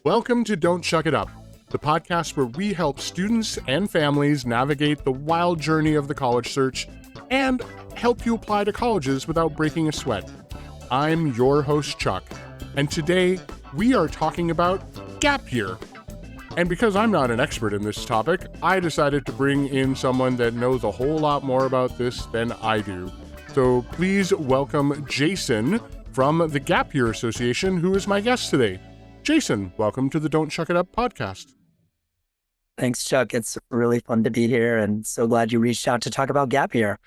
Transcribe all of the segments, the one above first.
Welcome to Don't Chuck It Up, the podcast where we help students and families navigate the wild journey of the college search and help you apply to colleges without breaking a sweat. I'm your host, Chuck, and today we are talking about gap year. And because I'm not an expert in this topic, I decided to bring in someone that knows a whole lot more about this than I do. So please welcome Jason from the Gap Year Association, who is my guest today. Jason, welcome to the Don't Chuck It Up podcast. Thanks, Chuck. It's really fun to be here and so glad you reached out to talk about gap year.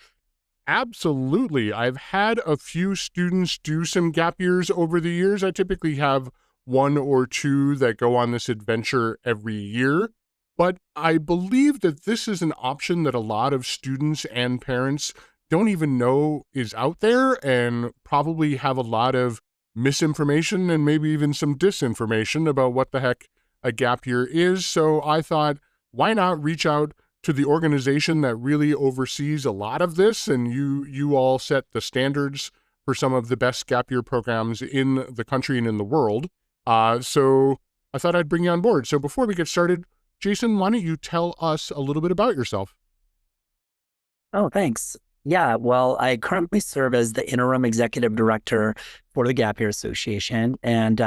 Absolutely. I've had a few students do some gap years over the years. I typically have one or two that go on this adventure every year, but I believe that this is an option that a lot of students and parents don't even know is out there and probably have a lot of misinformation and maybe even some disinformation about what the heck a gap year is. So I thought, why not reach out to the organization that really oversees a lot of this, and you all set the standards for some of the best gap year programs in the country and in the world. So I thought I'd bring you on board. So before we get started, Jason, why don't you tell us a little bit about yourself? Oh, thanks. Yeah, well, I currently serve as the Interim Executive Director for the Gap Year Association. And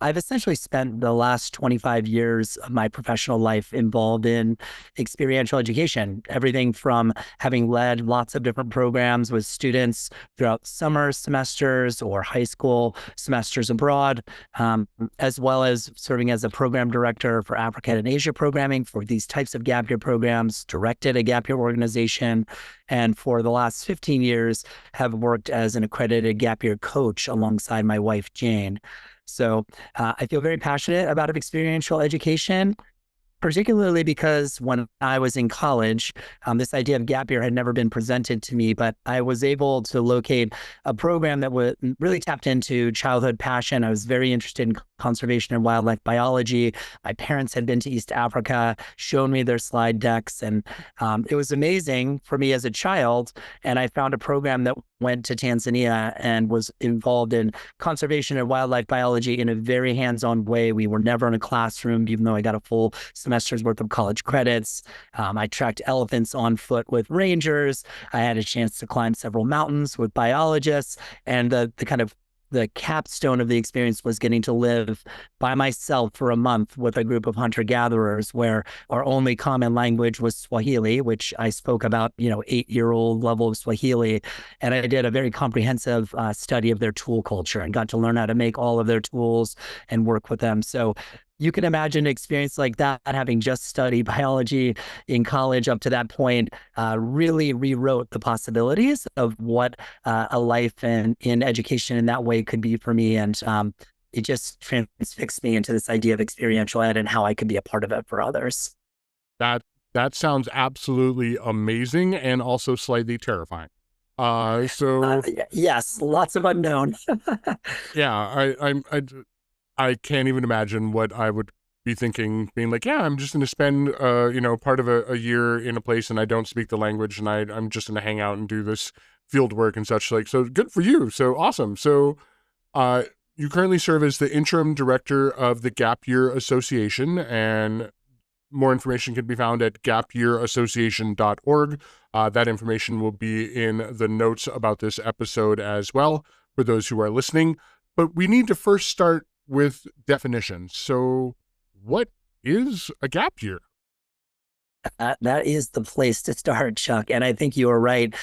I've essentially spent the last 25 years of my professional life involved in experiential education, everything from having led lots of different programs with students throughout summer semesters or high school semesters abroad, as well as serving as a program director for Africa and Asia programming for these types of gap year programs, directed a gap year organization, and for the last 15 years have worked as an accredited gap year coach alongside my wife, Jane. So I feel very passionate about experiential education, particularly because when I was in college, this idea of gap year had never been presented to me, but I was able to locate a program that really tapped into childhood passion. I was very interested in conservation and wildlife biology. My parents had been to East Africa, shown me their slide decks, and it was amazing for me as a child. And I found a program that went to Tanzania and was involved in conservation and wildlife biology in a very hands-on way. We were never in a classroom, even though I got a full semester's worth of college credits. I tracked elephants on foot with rangers. I had a chance to climb several mountains with biologists, and the capstone of the experience was getting to live by myself for a month with a group of hunter-gatherers where our only common language was Swahili, which I spoke about, 8-year-old level of Swahili. And I did a very comprehensive study of their tool culture and got to learn how to make all of their tools and work with them. So you can imagine an experience like that, having just studied biology in college up to that point, really rewrote the possibilities of what a life in education in that way could be for me. And it just transfixed me into this idea of experiential ed and how I could be a part of it for others. That sounds absolutely amazing and also slightly terrifying. Yes, lots of unknown. Yeah, I can't even imagine what I would be thinking, being like, yeah, I'm just going to spend, part of a year in a place and I don't speak the language and I'm just going to hang out and do this field work and such. Like, so good for you. So awesome. So you currently serve as the interim director of the Gap Year Association, and more information can be found at gapyearassociation.org. That information will be in the notes about this episode as well for those who are listening. But we need to first start with definitions. So what is a gap year? That is the place to start, Chuck. And I think you are right.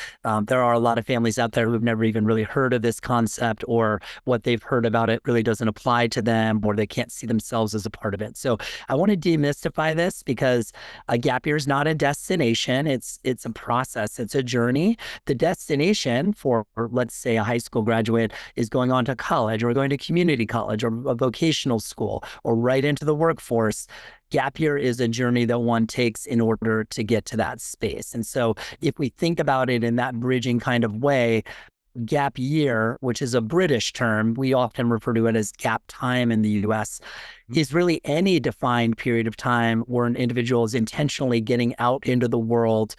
There are a lot of families out there who've never even really heard of this concept, or what they've heard about it really doesn't apply to them, or they can't see themselves as a part of it. So I want to demystify this, because a gap year is not a destination. It's a process. It's a journey. The destination for, let's say, a high school graduate is going on to college, or going to community college, or a vocational school, or right into the workforce. Gap year is a journey that one takes in order to get to that space. And so if we think about it in that bridging kind of way, gap year, which is a British term, we often refer to it as gap time in the US, is really any defined period of time where an individual is intentionally getting out into the world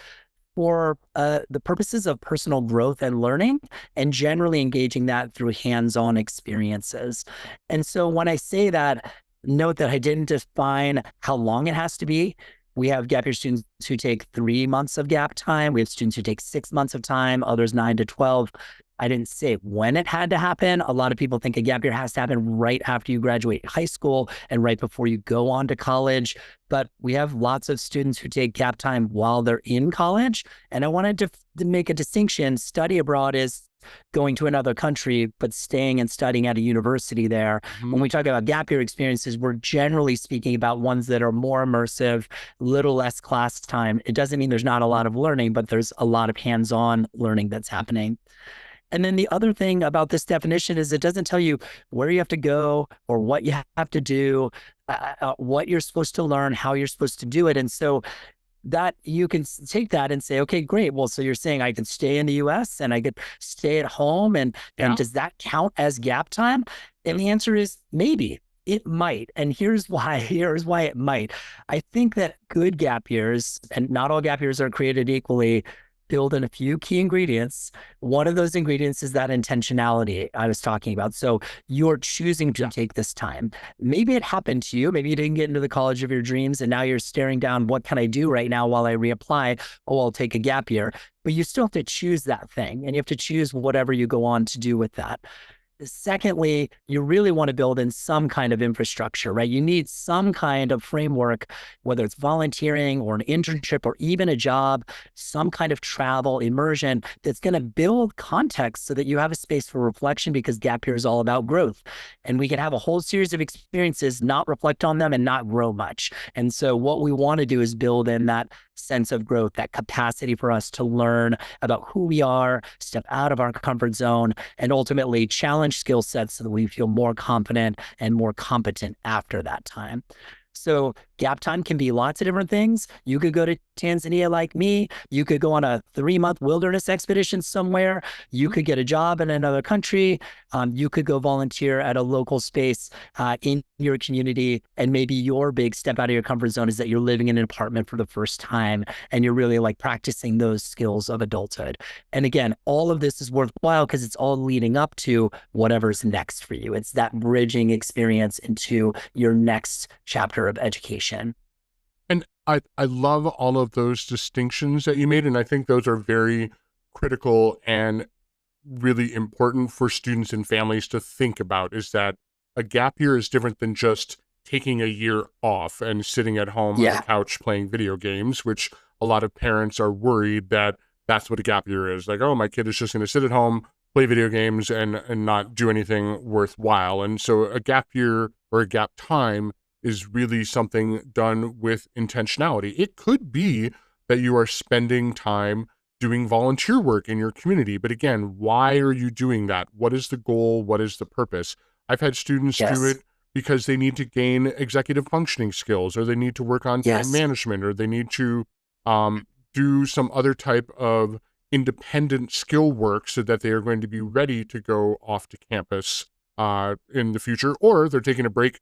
for the purposes of personal growth and learning, and generally engaging that through hands-on experiences. And so when I say that, note that I didn't define how long it has to be. We have gap year students who take 3 months of gap time. We have students who take 6 months of time, others 9 to 12. I didn't say when it had to happen. A lot of people think a gap year has to happen right after you graduate high school and right before you go on to college. But we have lots of students who take gap time while they're in college. And I wanted to make a distinction. Study abroad is going to another country, but staying and studying at a university there. Mhm. When we talk about gap year experiences, we're generally speaking about ones that are more immersive, little less class time. It doesn't mean there's not a lot of learning, but there's a lot of hands-on learning that's happening. And then the other thing about this definition is it doesn't tell you where you have to go or what you have to do, what you're supposed to learn, how you're supposed to do it. And so that you can take that and say, okay, great. Well, so you're saying I can stay in the US and I could stay at home and Yeah. does that count as gap time? And the answer is maybe. It might. And here's why. Here's why it might. I think that good gap years, and not all gap years are created equally, build in a few key ingredients. One of those ingredients is that intentionality I was talking about. So you're choosing to Yeah. take this time. Maybe it happened to you. Maybe you didn't get into the college of your dreams and now you're staring down, what can I do right now while I reapply? Oh, I'll take a gap year. But you still have to choose that thing and you have to choose whatever you go on to do with that. Secondly, you really want to build in some kind of infrastructure, right? You need some kind of framework, whether it's volunteering or an internship or even a job, some kind of travel immersion that's going to build context so that you have a space for reflection because gap year is all about growth. And we can have a whole series of experiences, not reflect on them and not grow much. And so what we want to do is build in that sense of growth, that capacity for us to learn about who we are, step out of our comfort zone, and ultimately challenge skill sets so that we feel more confident and more competent after that time. So gap time can be lots of different things. You could go to Tanzania like me. You could go on a 3-month wilderness expedition somewhere. You could get a job in another country. You could go volunteer at a local space in your community. And maybe your big step out of your comfort zone is that you're living in an apartment for the first time and you're really like practicing those skills of adulthood. And again, all of this is worthwhile because it's all leading up to whatever's next for you. It's that bridging experience into your next chapter of education. And I love all of those distinctions that you made, and I think those are very critical and really important for students and families to think about, is that a gap year is different than just taking a year off and sitting at home on the Yeah. couch playing video games, which a lot of parents are worried that that's what a gap year is. Like, oh, my kid is just going to sit at home, play video games, and not do anything worthwhile. And so a gap year or a gap time is really something done with intentionality. It could be that you are spending time doing volunteer work in your community. But again, why are you doing that? What is the goal? What is the purpose? I've had students do Yes. it because they need to gain executive functioning skills, or they need to work on time Yes. management, or they need to do some other type of independent skill work so that they are going to be ready to go off to campus in the future, or they're taking a break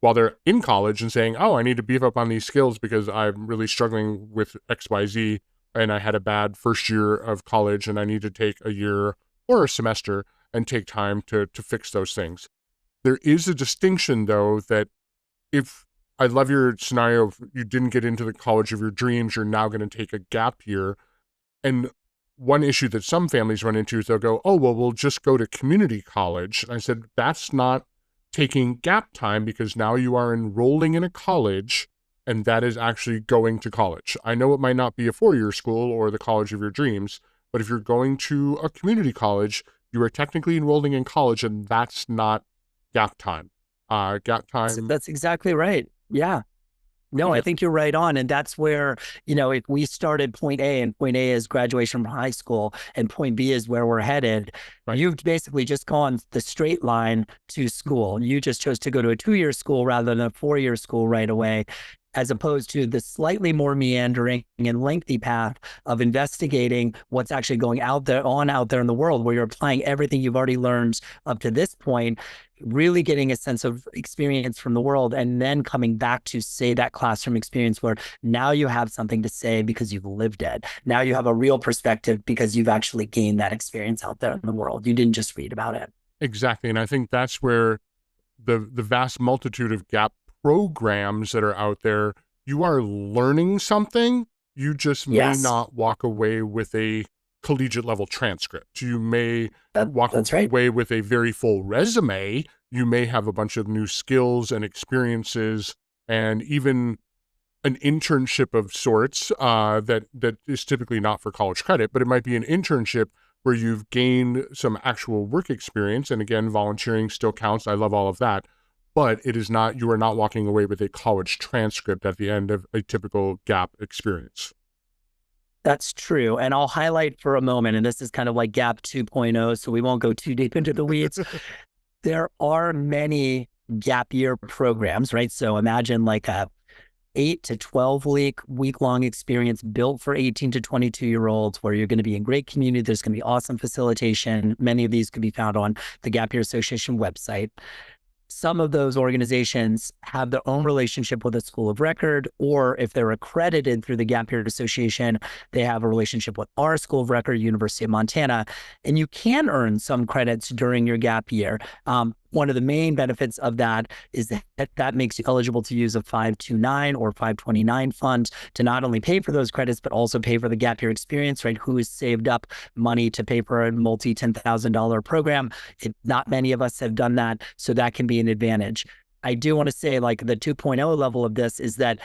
while they're in college and saying, oh, I need to beef up on these skills because I'm really struggling with XYZ and I had a bad first year of college and I need to take a year or a semester and take time to fix those things. There is a distinction, though, that if I love your scenario of you didn't get into the college of your dreams, you're now going to take a gap year. And one issue that some families run into is they'll go, oh, well, we'll just go to community college. And I said, that's not taking gap time because now you are enrolling in a college and that is actually going to college. I know it might not be a 4-year school or the college of your dreams, but if you're going to a community college, you are technically enrolling in college and that's not gap time. Gap time. That's exactly right. Yeah. I No, think I it's think you're right on. And that's where, if we started point A and point A is graduation from high school and point B is where we're headed, right. you've basically just gone the straight line to school. You just chose to go to a 2-year school rather than a 4-year school right away, as opposed to the slightly more meandering and lengthy path of investigating what's actually going out there in the world, where you're applying everything you've already learned up to this point, really getting a sense of experience from the world, and then coming back to, say, that classroom experience where now you have something to say because you've lived it. Now you have a real perspective because you've actually gained that experience out there in the world. You didn't just read about it. Exactly. And I think that's where the vast multitude of gap programs that are out there, you are learning something. You just may Yes, not walk away with a collegiate level transcript. You may walk that's right. away with a very full resume. You may have a bunch of new skills and experiences, and even an internship of sorts that is typically not for college credit, but it might be an internship where you've gained some actual work experience. And again, volunteering still counts. I love all of that. But it is not, you are not walking away with a college transcript at the end of a typical gap experience. That's true. And I'll highlight for a moment, and this is kind of like Gap 2.0, so we won't go too deep into the weeds. There are many gap year programs, right? So imagine like a 8 to 12 week long experience built for 18 to 22-year-olds where you're going to be in great community. There's going to be awesome facilitation. Many of these can be found on the Gap Year Association website. Some of those organizations have their own relationship with a school of record, or if they're accredited through the Gap Year Association, they have a relationship with our school of record, University of Montana, and you can earn some credits during your gap year. One of the main benefits of that is that that makes you eligible to use a 529 or 529 fund to not only pay for those credits, but also pay for the gap year experience, right? Who has saved up money to pay for a multi $10,000 program? Not many of us have done that, so that can be an advantage. I do want to say, like, the 2.0 level of this is that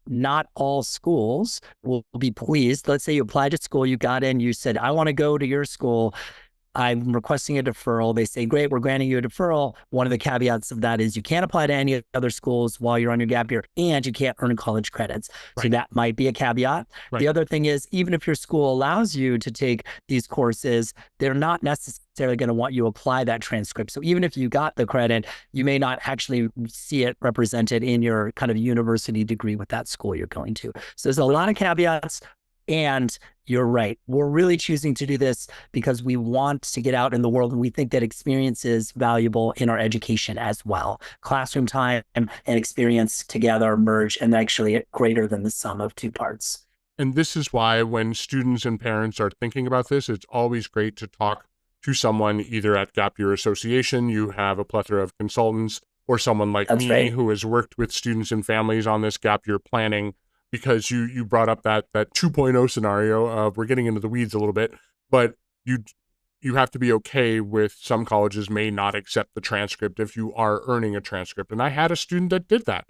not all schools will be pleased. Let's say you applied to school, you got in, you said, I want to go to your school. I'm requesting a deferral. They say, great, we're granting you a deferral. One of the caveats of that is you can't apply to any other schools while you're on your gap year, and you can't earn college credits. Right. So that might be a caveat. Right. The other thing is, even if your school allows you to take these courses, they're not necessarily going to want you to apply that transcript. So even if you got the credit, you may not actually see it represented in your kind of university degree with that school you're going to. So there's a lot of caveats. And you're right. We're really choosing to do this because we want to get out in the world, and we think that experience is valuable in our education as well. Classroom time and experience together merge and actually greater than the sum of two parts. And this is why when students and parents are thinking about this, it's always great to talk to someone either at Gap Year Association. You have a plethora of consultants, or someone like That's me right. who has worked with students and families on this gap year planning, because you brought up that 2.0 scenario of, we're getting into the weeds a little bit, but you have to be okay with some colleges may not accept the transcript if you are earning a transcript. And I had a student that did that.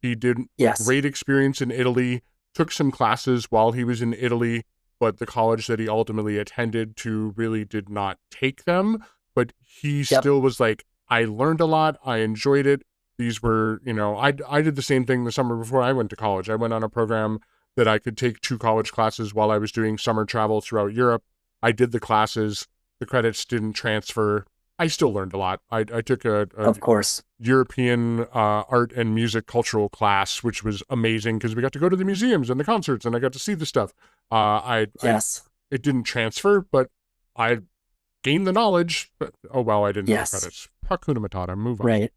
He did Yes. great experience in Italy, took some classes while he was in Italy, but the college that he ultimately attended to really did not take them. But he still was like, I learned a lot. I enjoyed it. These were, I did the same thing the summer before I went to college. I went on a program that I could take 2 college classes while I was doing summer travel throughout Europe. I did the classes. The credits didn't transfer. I still learned a lot. I took a Of course. European art and music cultural class, which was amazing because we got to go to the museums and the concerts and I got to see the stuff. Yes. It didn't transfer, but I gained the knowledge. But, oh, well, I didn't have credits. Hakuna Matata, move on. Right.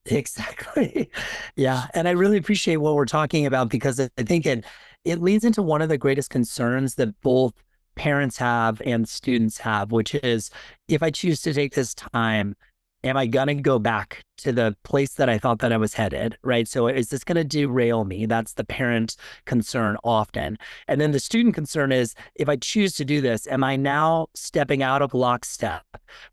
Exactly. Yeah. And I really appreciate what we're talking about, because I think it leads into one of the greatest concerns that both parents have and students have, which is, if I choose to take this time, am I going to go back to the place that I thought that I was headed, right? So is this going to derail me? That's the parent concern often. And then the student concern is, if I choose to do this, am I now stepping out of lockstep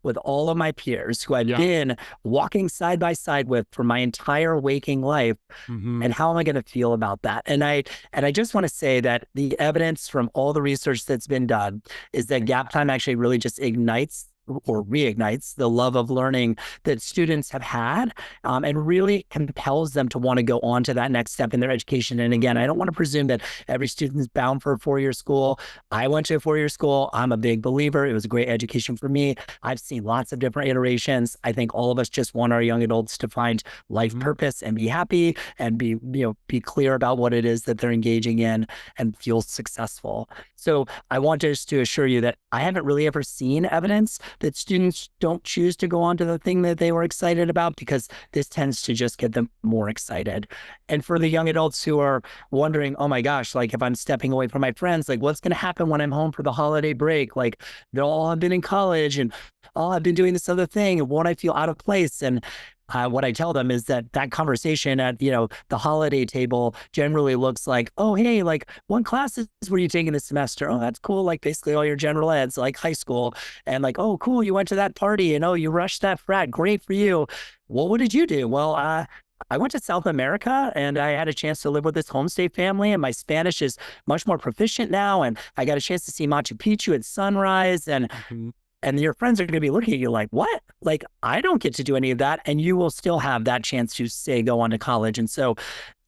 with all of my peers who I've been walking side by side with for my entire waking life? Mm-hmm. And how am I going to feel about that? And I just want to say that the evidence from all the research that's been done is that gap time actually really just ignites or reignites the love of learning that students have had, and really compels them to want to go on to that next step in their education. And again, I don't want to presume that every student is bound for a 4-year school. I went to a 4-year school. I'm a big believer. It was a great education for me. I've seen lots of different iterations. I think all of us just want our young adults to find life purpose and be happy and be clear about what it is that they're engaging in and feel successful. So I want just to assure you that I haven't really ever seen evidence that students don't choose to go on to the thing that they were excited about, because this tends to just get them more excited. And for the young adults who are wondering, oh my gosh, like, if I'm stepping away from my friends, like, what's going to happen when I'm home for the holiday break? Like, they'll all have been in college and, oh, I've been doing this other thing, and won't I feel out of place? And what I tell them is that that conversation at, the holiday table generally looks like, oh, hey, like what classes were you taking this semester? Oh, that's cool. Like basically all your general eds, like high school. And like, oh, cool, you went to that party and oh, you rushed that frat. Great for you. Well, what did you do? Well, I went to South America and I had a chance to live with this homestay family, and my Spanish is much more proficient now. And I got a chance to see Machu Picchu at sunrise. Mhm. And your friends are going to be looking at you like, what? Like, I don't get to do any of that. And you will still have that chance to say, go on to college. And so,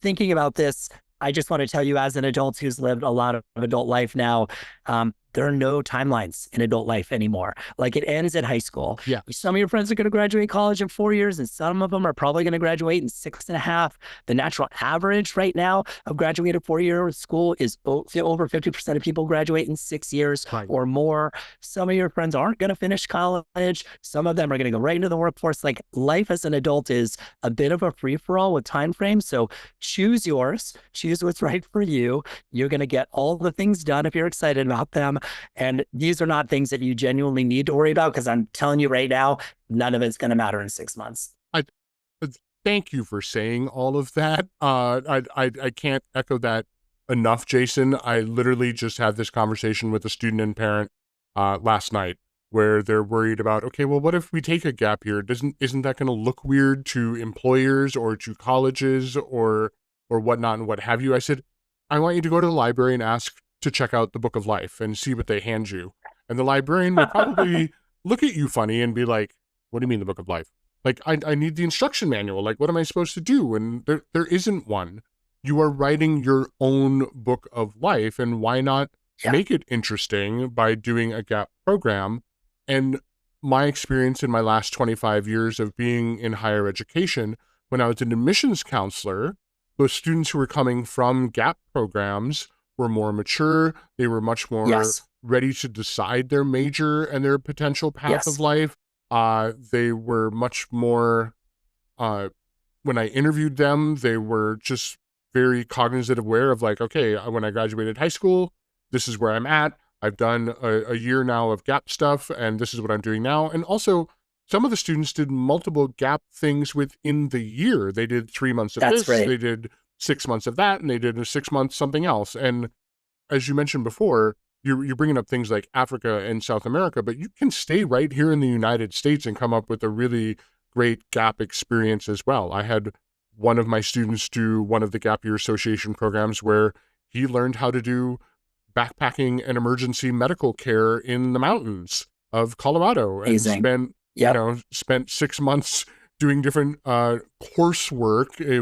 thinking about this, I just want to tell you, as an adult who's lived a lot of adult life now, there are no timelines in adult life anymore. Like, it ends at high school. Yeah. Some of your friends are going to graduate college in 4 years, and some of them are probably going to graduate in 6.5. The natural average right now of graduated 4-year school is over 50% of people graduate in 6 years Right. or more. Some of your friends aren't going to finish college. Some of them are going to go right into the workforce. Like, life as an adult is a bit of a free for all with time frames. So choose yours, choose what's right for you. You're going to get all the things done if you're excited about them. And these are not things that you genuinely need to worry about, because I'm telling you right now, none of it's going to matter in 6 months. I thank you for saying all of that. I can't echo that enough, Jason. I literally just had this conversation with a student and parent last night, where they're worried about, okay, well, what if we take a gap year? Isn't that going to look weird to employers or to colleges or whatnot and what have you? I said, I want you to go to the library and ask to check out the Book of Life and see what they hand you. And the librarian will probably look at you funny and be like, what do you mean the Book of Life? Like, I need the instruction manual. Like, what am I supposed to do? And there isn't one. You are writing your own book of life, and why not make it interesting by doing a gap program? And my experience in my last 25 years of being in higher education, when I was an admissions counselor, those students who were coming from gap programs were more mature. They were much more ready to decide their major and their potential path of life. They were much more, when I interviewed them, they were just very cognizant aware of like, okay, when I graduated high school, this is where I'm at. I've done a year now of gap stuff, and this is what I'm doing now. And also, some of the students did multiple gap things within the year. They did 3 months of this, they did 6 months of that, and they did a 6 months something else. And as you mentioned before, you're bringing up things like Africa and South America, but you can stay right here in the United States and come up with a really great gap experience as well. I had one of my students do one of the Gap Year Association programs where he learned how to do backpacking and emergency medical care in the mountains of Colorado, and spent 6 months doing different coursework. It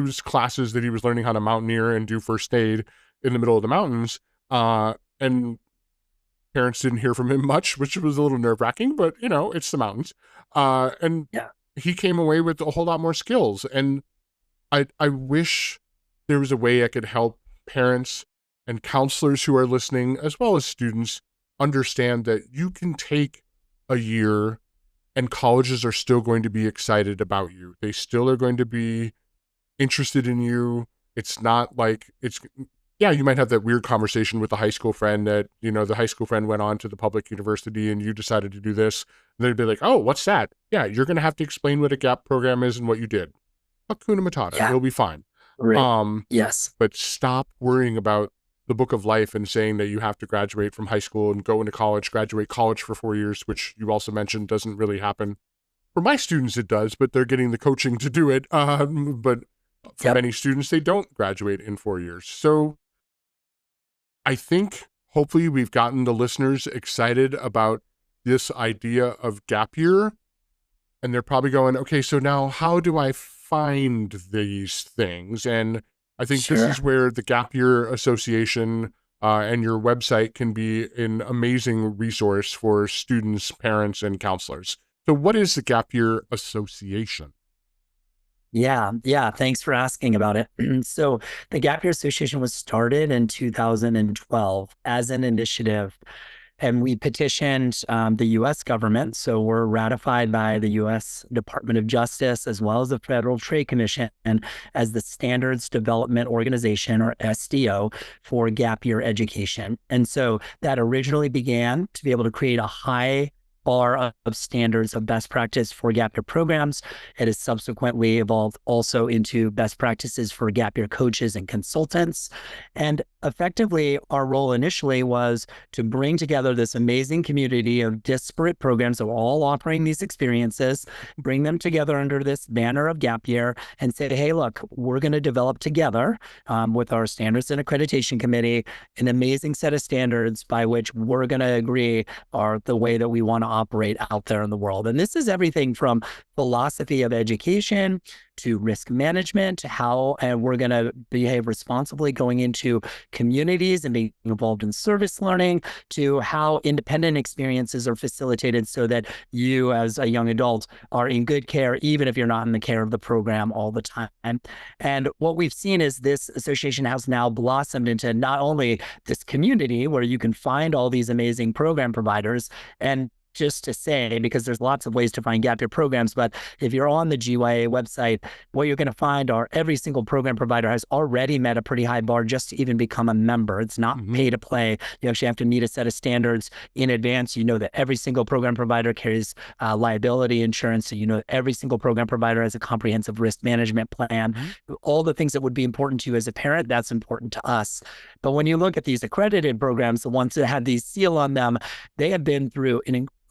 was classes that he was learning how to mountaineer and do first aid in the middle of the mountains. And parents didn't hear from him much, which was a little nerve-wracking, but it's the mountains. He came away with a whole lot more skills. And I wish there was a way I could help parents and counselors who are listening, as well as students, understand that you can take a year and colleges are still going to be excited about you. They still are going to be interested in you. It's not like you might have that weird conversation with the high school friend that, the high school friend went on to the public university and you decided to do this. And they'd be like, oh, what's that? Yeah, you're going to have to explain what a gap program is and what you did. Hakuna Matata. It'll be fine. But stop worrying about the Book of Life and saying that you have to graduate from high school and go into college, graduate college for 4 years, which you also mentioned doesn't really happen. For my students, it does, but they're getting the coaching to do it. But for many students, they don't graduate in 4 years. So I think hopefully we've gotten the listeners excited about this idea of gap year. And they're probably going, okay, so now how do I find these things? And I think this is where the Gap Year Association and your website can be an amazing resource for students, parents, and counselors. So what is the Gap Year Association? Yeah. Thanks for asking about it. So the Gap Year Association was started in 2012 as an initiative, and we petitioned the U.S. government. So we're ratified by the U.S. Department of Justice, as well as the Federal Trade Commission, and as the Standards Development Organization, or SDO, for gap year education. And so that originally began to be able to create a high bar of standards of best practice for gap year programs. It has subsequently evolved also into best practices for gap year coaches and consultants. And effectively, our role initially was to bring together this amazing community of disparate programs that were all offering these experiences, bring them together under this banner of gap year and say, hey, look, we're going to develop together with our standards and accreditation committee an amazing set of standards by which we're going to agree are the way that we want to operate out there in the world. And this is everything from philosophy of education to risk management, to how we're going to behave responsibly going into communities and being involved in service learning, to how independent experiences are facilitated so that you as a young adult are in good care, even if you're not in the care of the program all the time. And what we've seen is this association has now blossomed into not only this community where you can find all these amazing program providers, and just to say, because there's lots of ways to find gap year programs, but if you're on the GYA website, what you're going to find are every single program provider has already met a pretty high bar just to even become a member. It's not pay to play. You actually have to meet a set of standards in advance. You know that every single program provider carries liability insurance. So you know that every single program provider has a comprehensive risk management plan. All the things that would be important to you as a parent, that's important to us. But when you look at these accredited programs, the ones that have these seal on them, they have been through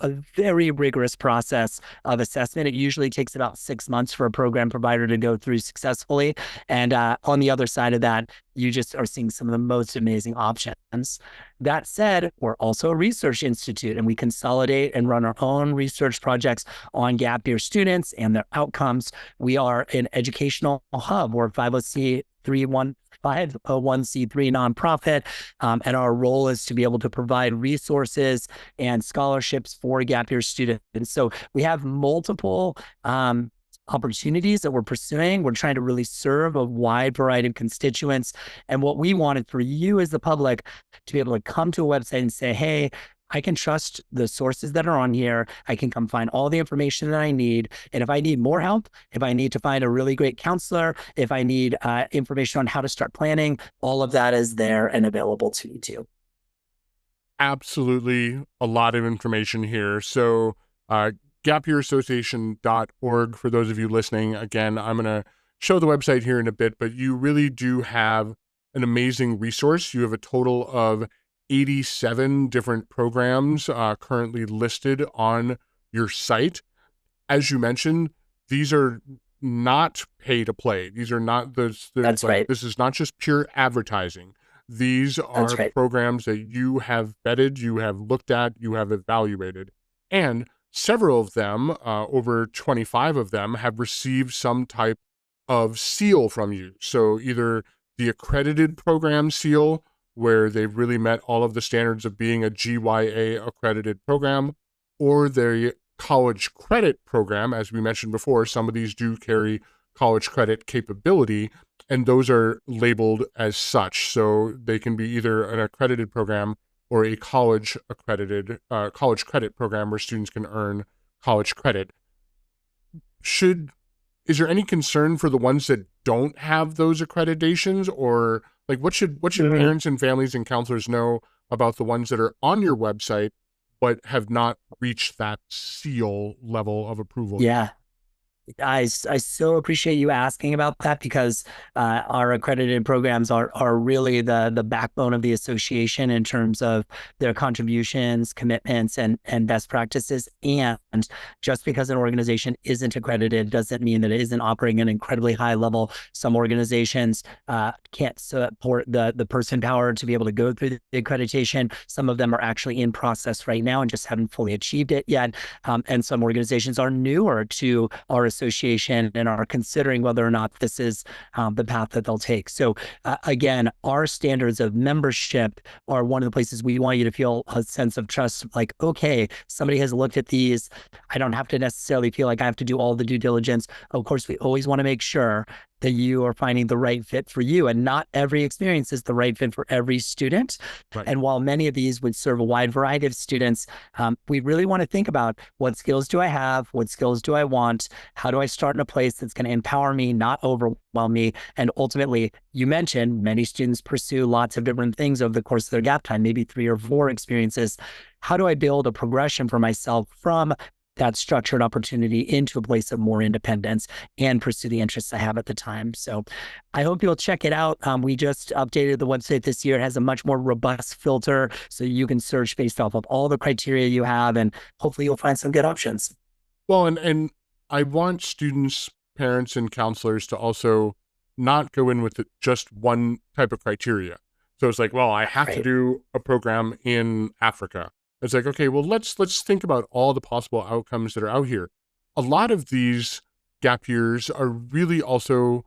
a very rigorous process of assessment. It usually takes about 6 months for a program provider to go through successfully. And on the other side of that, you just are seeing some of the most amazing options. That said, we're also a research institute, and we consolidate and run our own research projects on gap year students and their outcomes. We are an educational hub. We're a 501c3 nonprofit, and our role is to be able to provide resources and scholarships for gap year students. So we have multiple opportunities that we're pursuing. We're trying to really serve a wide variety of constituents. And what we wanted for you as the public to be able to come to a website and say, hey, I can trust the sources that are on here. I can come find all the information that I need. And if I need more help, if I need to find a really great counselor, if I need information on how to start planning, all of that is there and available to you too. Absolutely a lot of information here. So gapyearassociation.org for those of you listening. Again, I'm going to show the website here in a bit, but you really do have an amazing resource. You have a total of 87 different programs currently listed on your site. As you mentioned, these are not pay to play. These are not those. That's like, right. This is not just pure advertising. These are programs that you have vetted, you have looked at, you have evaluated. And several of them, over 25 of them, have received some type of seal from you. So either the accredited program seal, where they've really met all of the standards of being a GYA accredited program, or the college credit program. As we mentioned before, some of these do carry college credit capability, and those are labeled as such. So they can be either an accredited program or a college credit program where students can earn college credit. Is there any concern for the ones that don't have those accreditations, or like what should parents and families and counselors know about the ones that are on your website but have not reached that seal level of approval? Yeah. I so appreciate you asking about that, because our accredited programs are really the backbone of the association in terms of their contributions, commitments, and best practices. And just because an organization isn't accredited doesn't mean that it isn't operating at an incredibly high level. Some organizations can't support the person power to be able to go through the accreditation. Some of them are actually in process right now and just haven't fully achieved it yet. And some organizations are newer to our association and are considering whether or not this is the path that they'll take. So again, our standards of membership are one of the places we want you to feel a sense of trust. Like, okay, somebody has looked at these. I don't have to necessarily feel like I have to do all the due diligence. Of course, we always want to make sure that you are finding the right fit for you, and not every experience is the right fit for every student. Right. And while many of these would serve a wide variety of students, we really want to think about what skills do I have? What skills do I want? How do I start in a place that's going to empower me, not overwhelm me? And ultimately, you mentioned many students pursue lots of different things over the course of their gap time, maybe 3 or 4 experiences. how do I build a progression for myself from that structured opportunity into a place of more independence and pursue the interests I have at the time. So I hope you'll check it out. We just updated the website this year. It has a much more robust filter, so you can search based off of all the criteria you have, and hopefully you'll find some good options. Well, and I want students, parents, and counselors to also not go in with just one type of criteria. So it's like, well, I have to Right. do a program in Africa. It's like, okay, well, let's think about all the possible outcomes that are out here. A lot of these gap years are really also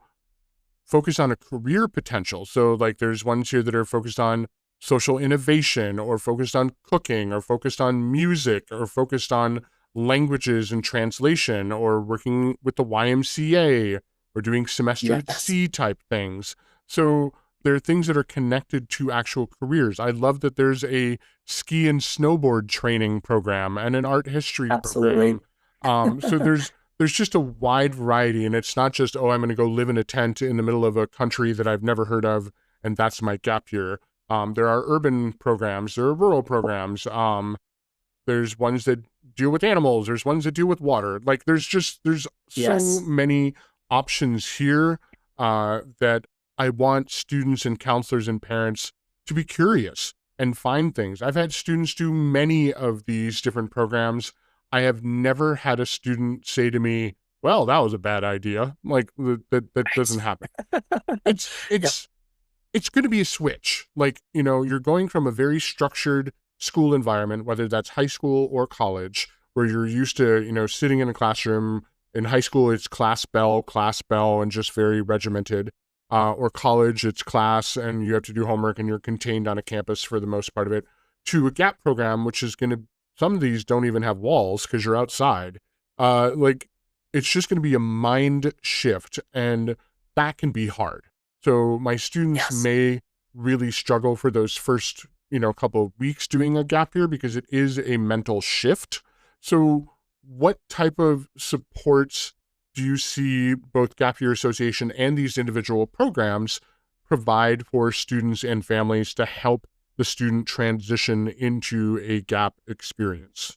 focused on a career potential. So like there's ones here that are focused on social innovation, or focused on cooking, or focused on music, or focused on languages and translation, or working with the YMCA, or doing semester at Yes. sea type things. So there are things that are connected to actual careers. I love that there's a ski and snowboard training program and an art history Absolutely. program. So there's just a wide variety, and it's not just, oh, I'm going to go live in a tent in the middle of a country that I've never heard of, and that's my gap year. There are urban programs, there are rural programs. There's ones that deal with animals. There's ones that deal with water. Like there's so Yes. many options here that I want students and counselors and parents to be curious and find things. I've had students do many of these different programs. I have never had a student say to me, "Well, that was a bad idea." Like that doesn't Right. happen. It's Yep. it's it's going to be a switch. Like, you're going from a very structured school environment, whether that's high school or college, where you're used to, sitting in a classroom. In high school, it's class bell, and just very regimented. Or college, it's class, and you have to do homework, and you're contained on a campus for the most part of it. To a gap program, which is going to, some of these don't even have walls because you're outside. Like, it's just going to be a mind shift, and that can be hard. So my students Yes. may really struggle for those first, couple of weeks doing a gap year, because it is a mental shift. So what type of supports do you see both Gap Year Association and these individual programs provide for students and families to help the student transition into a gap experience?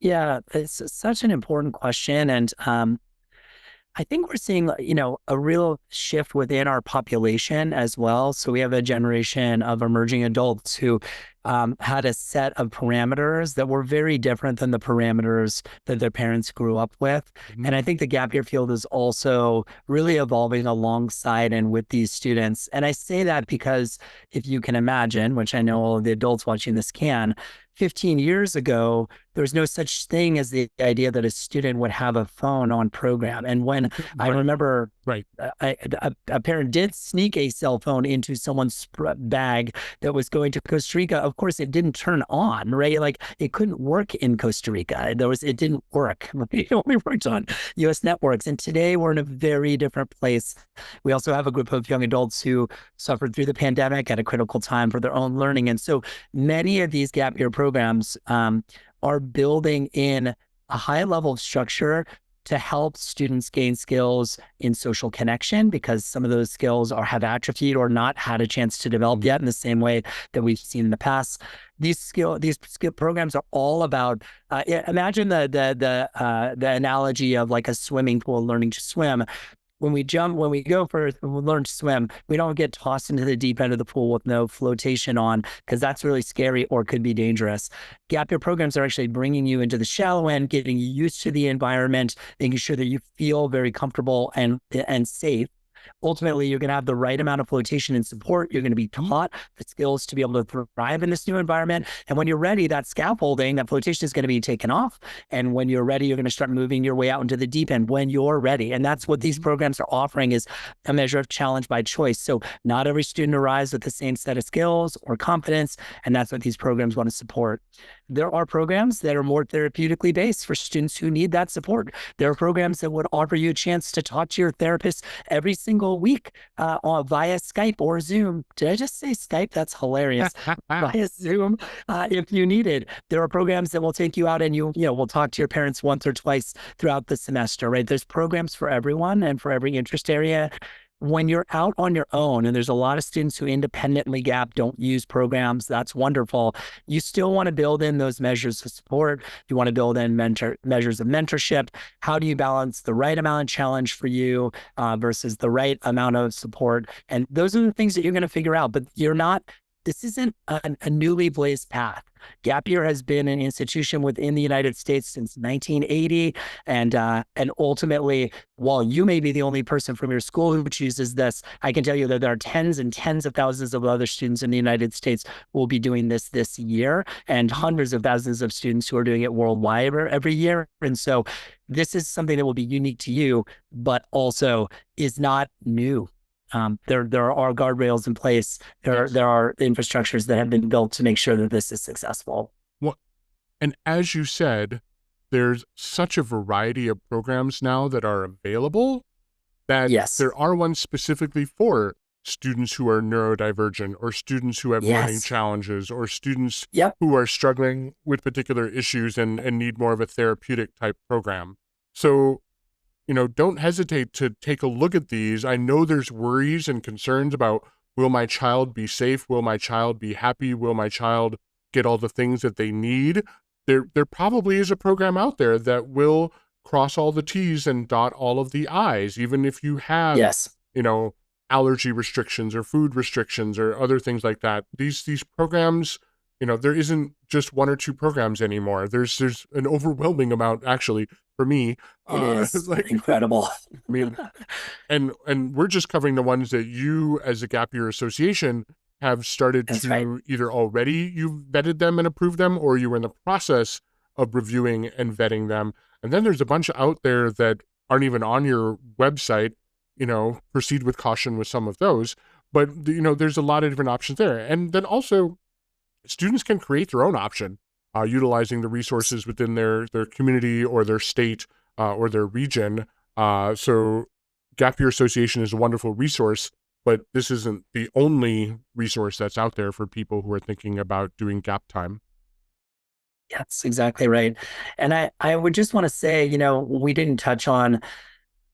Yeah, it's such an important question. And I think we're seeing, a real shift within our population as well. So we have a generation of emerging adults who had a set of parameters that were very different than the parameters that their parents grew up with. Mhm. And I think the gap year field is also really evolving alongside and with these students. And I say that because if you can imagine, which I know all of the adults watching this can, 15 years ago, there was no such thing as the idea that a student would have a phone on program. And when I Right, remember right. a parent did sneak a cell phone into someone's bag that was going to Costa Rica. Of course, it didn't turn on, right? Like it couldn't work in Costa Rica. It didn't work. It only worked on U.S. networks. And today we're in a very different place. We also have a group of young adults who suffered through the pandemic at a critical time for their own learning. And so many of these gap year programs are building in a high level of structure to help students gain skills in social connection, because some of those skills have atrophied or not had a chance to develop yet in the same way that we've seen in the past. These skill programs are all about imagine the analogy of like a swimming pool learning to swim. When we learn to swim, we don't get tossed into the deep end of the pool with no flotation on, because that's really scary or could be dangerous. Gap year programs are actually bringing you into the shallow end, getting you used to the environment, making sure that you feel very comfortable and safe. Ultimately, you're going to have the right amount of flotation and support. You're going to be taught the skills to be able to thrive in this new environment. And when you're ready, that scaffolding, that flotation is going to be taken off. And when you're ready, you're going to start moving your way out into the deep end when you're ready. And that's what these programs are offering, is a measure of challenge by choice. So not every student arrives with the same set of skills or confidence. And that's what these programs want to support. There are programs that are more therapeutically based for students who need that support. There are programs that would offer you a chance to talk to your therapist every single week via Skype or Zoom. Did I just say Skype? That's hilarious. Via Zoom, if you needed. There are programs that will take you out, and will talk to your parents once or twice throughout the semester, right? There's programs for everyone and for every interest area. when you're out on your own, and there's a lot of students who independently gap, don't use programs, that's wonderful. You still want to build in those measures of support. You want to build in measures of mentorship. How do you balance the right amount of challenge for you versus the right amount of support? And those are the things that you're going to figure out, but this isn't a newly blazed path. Gap year has been an institution within the United States since 1980. And ultimately, while you may be the only person from your school who chooses this, I can tell you that there are tens and tens of thousands of other students in the United States who will be doing this year, and hundreds of thousands of students who are doing it worldwide every year. And so this is something that will be unique to you, but also is not new. There are guardrails in place. There are infrastructures that have been built to make sure that this is successful. Well, and as you said, there's such a variety of programs now that are available that Yes. there are ones specifically for students who are neurodivergent, or students who have learning challenges, or students who are struggling with particular issues and need more of a therapeutic type program. So, don't hesitate to take a look at these. I know there's worries and concerns about, will my child be safe? Will my child be happy? Will my child get all the things that they need? There probably is a program out there that will cross all the T's and dot all of the I's, even if you have, allergy restrictions or food restrictions or other things like that. These programs, there isn't just one or two programs anymore. There's an overwhelming amount, actually, for me. It is incredible. I mean, and we're just covering the ones that you, as a Gap Year Association, have started either already you've vetted them and approved them, or you were in the process of reviewing and vetting them. And then there's a bunch out there that aren't even on your website. Proceed with caution with some of those. But, there's a lot of different options there. And then also, students can create their own option, utilizing the resources within their community or their state or their region. So Gap Year Association is a wonderful resource, but this isn't the only resource that's out there for people who are thinking about doing gap time. That's exactly right. And I would just want to say, we didn't touch on,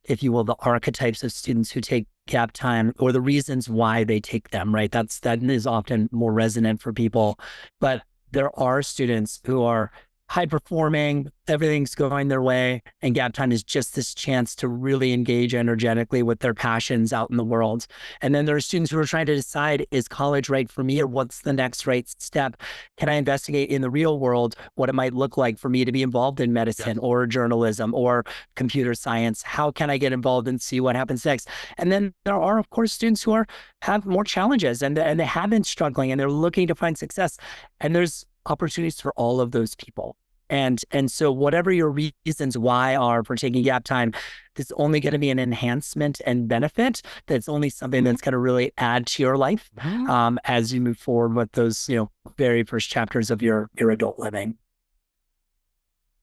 if you will, the archetypes of students who take gap time, or the reasons why they take them, right? That is often more resonant for people. But there are students who are high performing, everything's going their way, and gap time is just this chance to really engage energetically with their passions out in the world. And then there are students who are trying to decide, is college right for me, or what's the next right step? Can I investigate in the real world what it might look like for me to be involved in medicine or journalism or computer science? How can I get involved and see what happens next? And then there are, of course, students who have more challenges, and they have been struggling, and they're looking to find success. And there's opportunities for all of those people. And so whatever your reasons why are for taking gap time, it's only going to be an enhancement and benefit. That's only something that's going to really add to your life as you move forward with those, very first chapters of your adult living.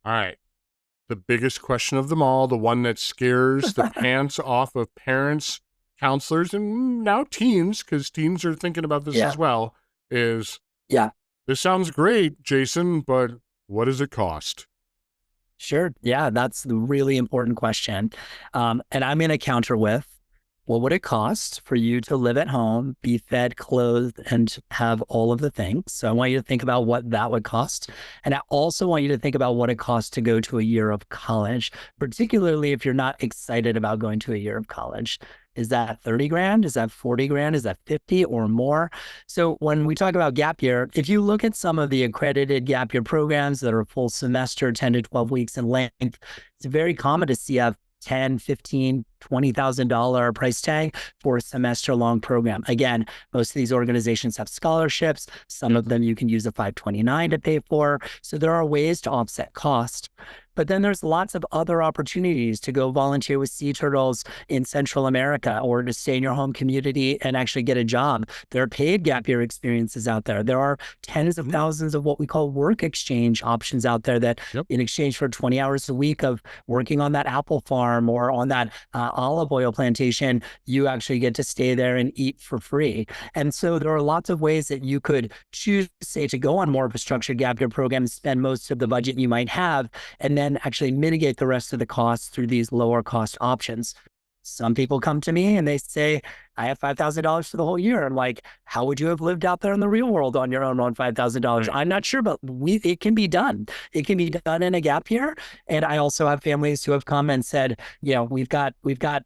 All right. The biggest question of them all, the one that scares the pants off of parents, counselors, and now teens, because teens are thinking about this as well, is, this sounds great, Jason, but what does it cost? Sure. Yeah, that's the really important question. And I'm going to counter with, what would it cost for you to live at home, be fed, clothed, and have all of the things? So I want you to think about what that would cost. And I also want you to think about what it costs to go to a year of college, particularly if you're not excited about going to a year of college. Is that 30 grand? Is that 40 grand? Is that 50 or more? So when we talk about gap year, if you look at some of the accredited gap year programs that are full semester, 10 to 12 weeks in length, it's very common to see a $10,000, $15,000, $20,000 price tag for a semester long program. Again, most of these organizations have scholarships. Some of them you can use a 529 to pay for. So there are ways to offset cost. But then there's lots of other opportunities to go volunteer with sea turtles in Central America, or to stay in your home community and actually get a job. There are paid gap year experiences out there. There are tens of thousands of what we call work exchange options out there that in exchange for 20 hours a week of working on that apple farm or on that olive oil plantation, you actually get to stay there and eat for free. And so there are lots of ways that you could choose, say, to go on more of a structured gap year program and spend most of the budget you might have, and then actually mitigate the rest of the costs through these lower cost options. Some people come to me and they say, I have $5,000 for the whole year. I'm like, how would you have lived out there in the real world on your own on $5,000? Right. I'm not sure, but it can be done. It can be done in a gap year. And I also have families who have come and said, we've got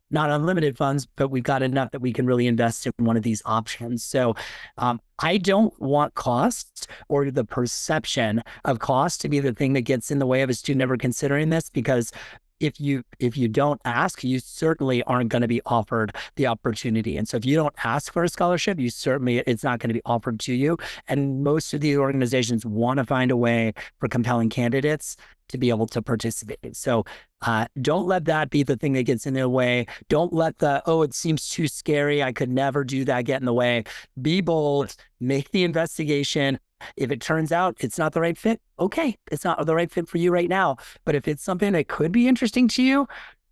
not unlimited funds, but we've got enough that we can really invest in one of these options. So I don't want cost or the perception of cost to be the thing that gets in the way of a student ever considering this, because if you don't ask, you certainly aren't going to be offered the opportunity. And so if you don't ask for a scholarship, it's not going to be offered to you. And most of these organizations want to find a way for compelling candidates to be able to participate. So don't let that be the thing that gets in their way. Don't let it seems too scary, I could never do that, get in the way. Be bold, make the investigation. If it turns out it's not the right fit, okay, it's not the right fit for you right now. But if it's something that could be interesting to you,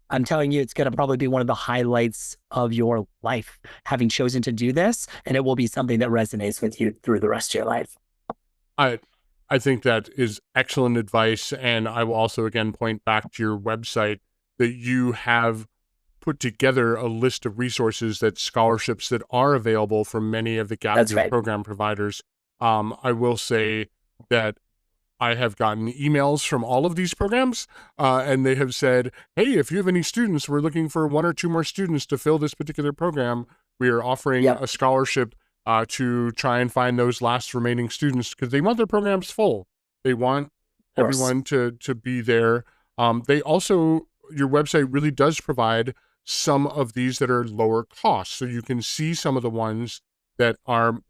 I'm telling you, it's going to probably be one of the highlights of your life, having chosen to do this, and it will be something that resonates with you through the rest of your life. I I think that is excellent advice. And I will also again point back to your website that you have put together a list of resources, that scholarships that are available from many of the gap That's year right. program providers. I will say that I have gotten emails from all of these programs, and they have said, hey, if you have any students, we're looking for one or two more students to fill this particular program. We are offering Yep. a scholarship to try and find those last remaining students, because they want their programs full. They want Of course. everyone to be there. They also, your website really does provide some of these that are lower cost. So you can see some of the ones that are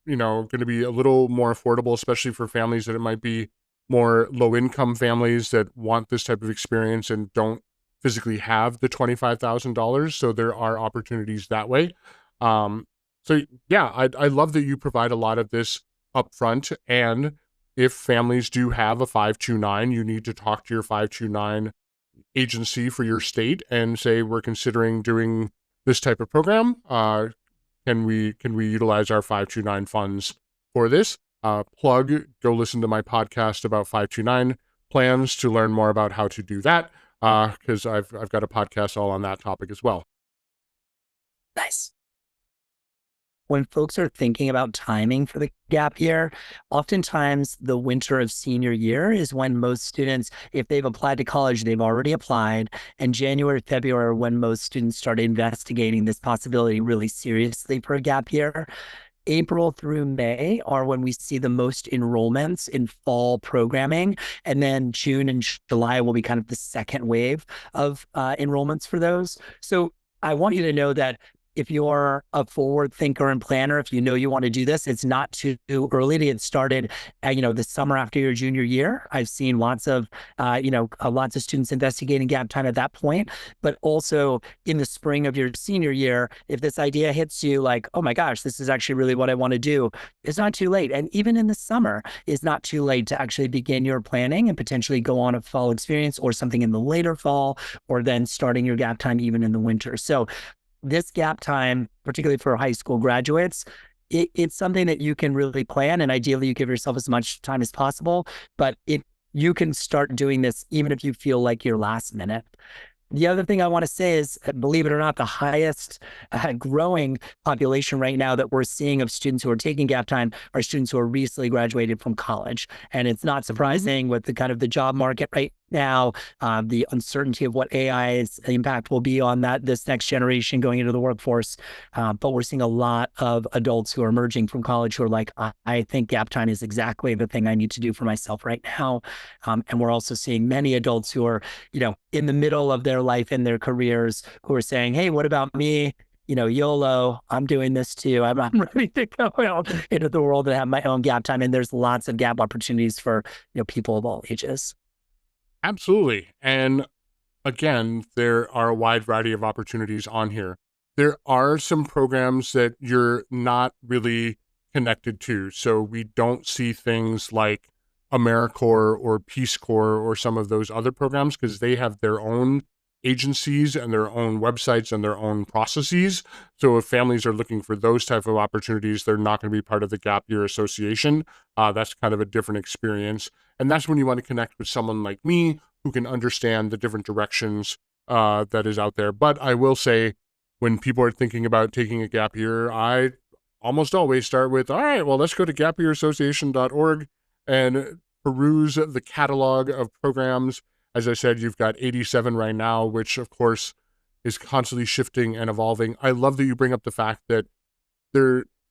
going to be a little more affordable, especially for families that it might be more low income families that want this type of experience and don't physically have the $25,000. So there are opportunities that way. Um, so yeah, I love that you provide a lot of this upfront. And if families do have a 529, you need to talk to your 529 agency for your state and say, we're considering doing this type of program. Can we utilize our 529 funds for this? Go listen to my podcast about 529 plans to learn more about how to do that, because I've got a podcast all on that topic as well. Nice. When folks are thinking about timing for the gap year, oftentimes the winter of senior year is when most students, if they've applied to college, they've already applied. And January, February are when most students start investigating this possibility really seriously for a gap year. April through May are when we see the most enrollments in fall programming. And then June and July will be kind of the second wave of enrollments for those. So I want you to know that if you're a forward thinker and planner, if you know you want to do this, it's not too early to get started. The summer after your junior year, I've seen lots of students investigating gap time at that point. But also in the spring of your senior year, if this idea hits you like, oh my gosh, this is actually really what I want to do, it's not too late. And even in the summer, it's not too late to actually begin your planning and potentially go on a fall experience or something in the later fall, or then starting your gap time even in the winter. So this gap time, particularly for high school graduates, it's something that you can really plan, and ideally you give yourself as much time as possible, but you can start doing this even if you feel like you're last minute. The other thing I want to say is, believe it or not, the highest growing population right now that we're seeing of students who are taking gap time are students who are recently graduated from college. And it's not surprising with the kind of the job market right now, the uncertainty of what AI's impact will be on this next generation going into the workforce. But we're seeing a lot of adults who are emerging from college who are like, I think gap time is exactly the thing I need to do for myself right now. And we're also seeing many adults who are, in the middle of their life and their careers, who are saying, hey, what about me? YOLO, I'm doing this too. I'm ready to go out into the world and have my own gap time. And there's lots of gap opportunities for, people of all ages. Absolutely. And again, there are a wide variety of opportunities on here. There are some programs that you're not really connected to. So we don't see things like AmeriCorps or Peace Corps or some of those other programs, because they have their own agencies and their own websites and their own processes. So if families are looking for those type of opportunities, they're not going to be part of the Gap Year Association. That's kind of a different experience. And that's when you want to connect with someone like me, who can understand the different directions that is out there. But I will say, when people are thinking about taking a gap year, I almost always start with, all right, well, let's go to gapyearassociation.org and peruse the catalog of programs. As I said, you've got 87 right now, which of course is constantly shifting and evolving. I love that you bring up the fact that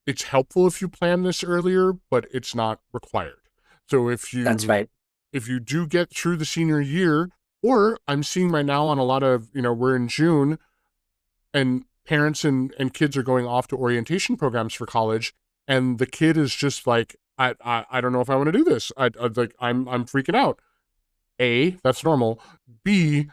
it's helpful if you plan this earlier, but it's not required. So That's right. if you do get through the senior year, or I'm seeing right now on a lot of, we're in June, and parents and kids are going off to orientation programs for college, and the kid is just like, I don't know if I want to do this. I'm freaking out. A, that's normal. B,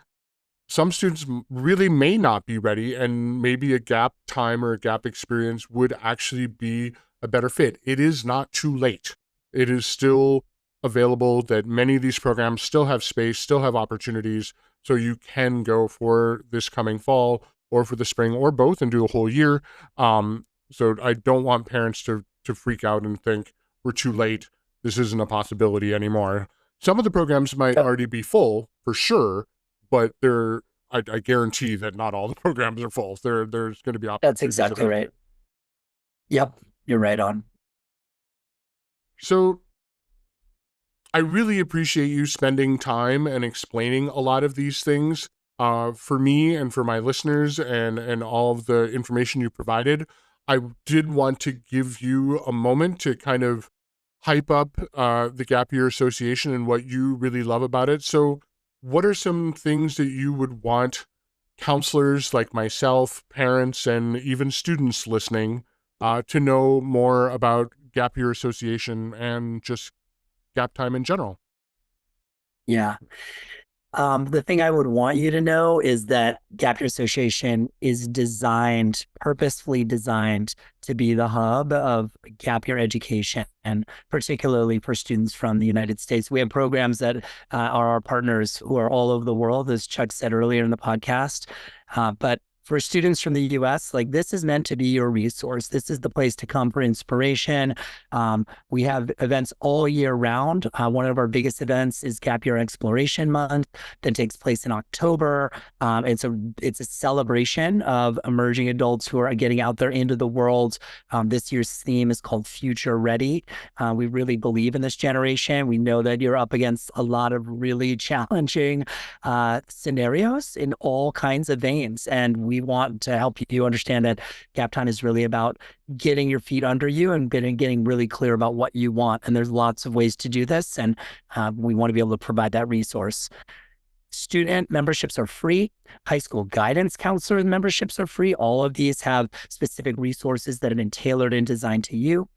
some students really may not be ready, and maybe a gap time or a gap experience would actually be a better fit. It is not too late. It is still available, that many of these programs still have space, still have opportunities, so you can go for this coming fall or for the spring or both and do a whole year. So I don't want parents to freak out and think we're too late, this isn't a possibility anymore. Some of the programs might Yep. already be full for sure, but I guarantee that not all the programs are full. There's going to be That's opportunities exactly available. right. Yep, you're right on. So I really appreciate you spending time and explaining a lot of these things for me and for my listeners, and all of the information you provided. I did want to give you a moment to kind of hype up the Gap Year Association and what you really love about it. So what are some things that you would want counselors like myself, parents, and even students listening to know more about Gap Year Association and just gap time in general? Yeah. The thing I would want you to know is that Gap Year Association is purposefully designed to be the hub of gap year education, and particularly for students from the United States. We have programs that are our partners who are all over the world, as Chuck said earlier in the podcast. But for students from the US, like, this is meant to be your resource. This is the place to come for inspiration. We have events all year round. One of our biggest events is Gap Year Exploration Month that takes place in October. It's a celebration of emerging adults who are getting out there into the world. This year's theme is called Future Ready. We really believe in this generation. We know that you're up against a lot of really challenging scenarios in all kinds of veins, and we want to help you understand that Gap Time is really about getting your feet under you and getting really clear about what you want. And there's lots of ways to do this, and we want to be able to provide that resource. Student memberships are free. High school guidance counselor memberships are free. All of these have specific resources that have been tailored and designed to you.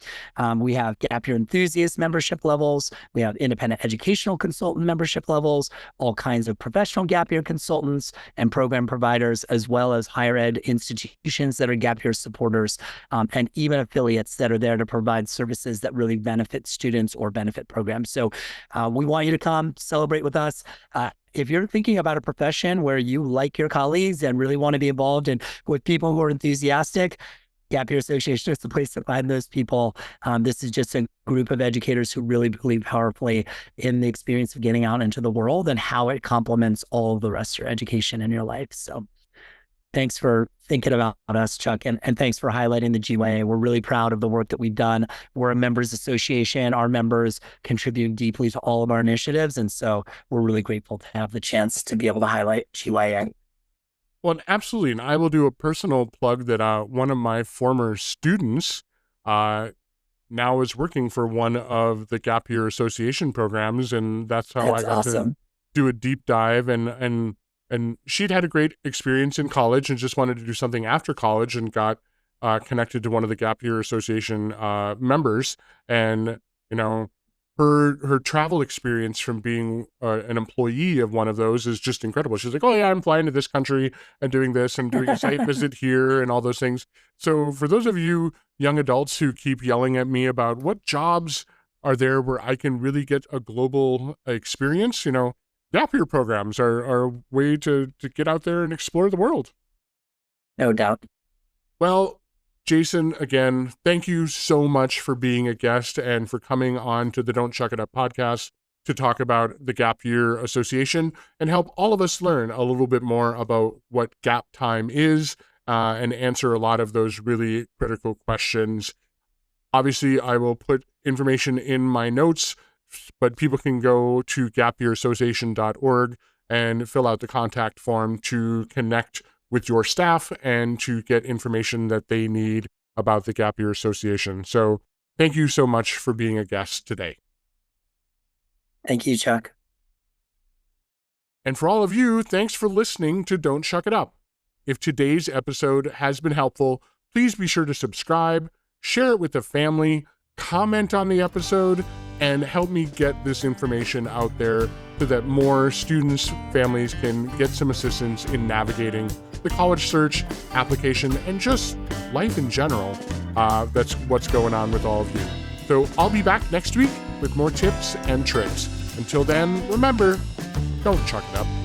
We have Gap Year enthusiast membership levels. We have independent educational consultant membership levels, all kinds of professional Gap Year consultants and program providers, as well as higher ed institutions that are Gap Year supporters, and even affiliates that are there to provide services that really benefit students or benefit programs. So we want you to come celebrate with us. If you're thinking about a profession where you like your colleagues and really want to be involved and with people who are enthusiastic, Gap Year Association is the place to find those people. This is just a group of educators who really believe powerfully in the experience of getting out into the world and how it complements all of the rest of your education in your life. So thanks for thinking about us, Chuck, and thanks for highlighting the GYA. We're really proud of the work that we've done. We're a members association. Our members contribute deeply to all of our initiatives, and so we're really grateful to have the chance to be able to highlight GYA. Well, absolutely. And I will do a personal plug that one of my former students now is working for one of the Gap Year Association programs, and that's how I That's got to awesome. do a deep dive. And she'd had a great experience in college and just wanted to do something after college, and got connected to one of the Gap Year Association members. And her travel experience from being an employee of one of those is just incredible. She's like, oh yeah, I'm flying to this country and doing this and doing a site visit here and all those things. So for those of you young adults who keep yelling at me about what jobs are there where I can really get a global experience, gap year programs are a way to get out there and explore the world. No doubt. Well, Jason, again, thank you so much for being a guest and for coming on to the Don't Chuck It Up podcast. to talk about the Gap Year Association and help all of us learn a little bit more about what gap time is and answer a lot of those really critical questions. Obviously, I will put information in my notes, but people can go to gapyearassociation.org and fill out the contact form to connect with your staff and to get information that they need about the Gap Year Association. So thank you so much for being a guest today. Thank you, Chuck. And for all of you, thanks for listening to Don't Chuck It Up. If today's episode has been helpful, please be sure to subscribe, share it with the family, comment on the episode, and help me get this information out there so that more students, families can get some assistance in navigating the college search, application, and just life in general. That's what's going on with all of you. So I'll be back next week with more tips and tricks. Until then, remember, don't chuck it up.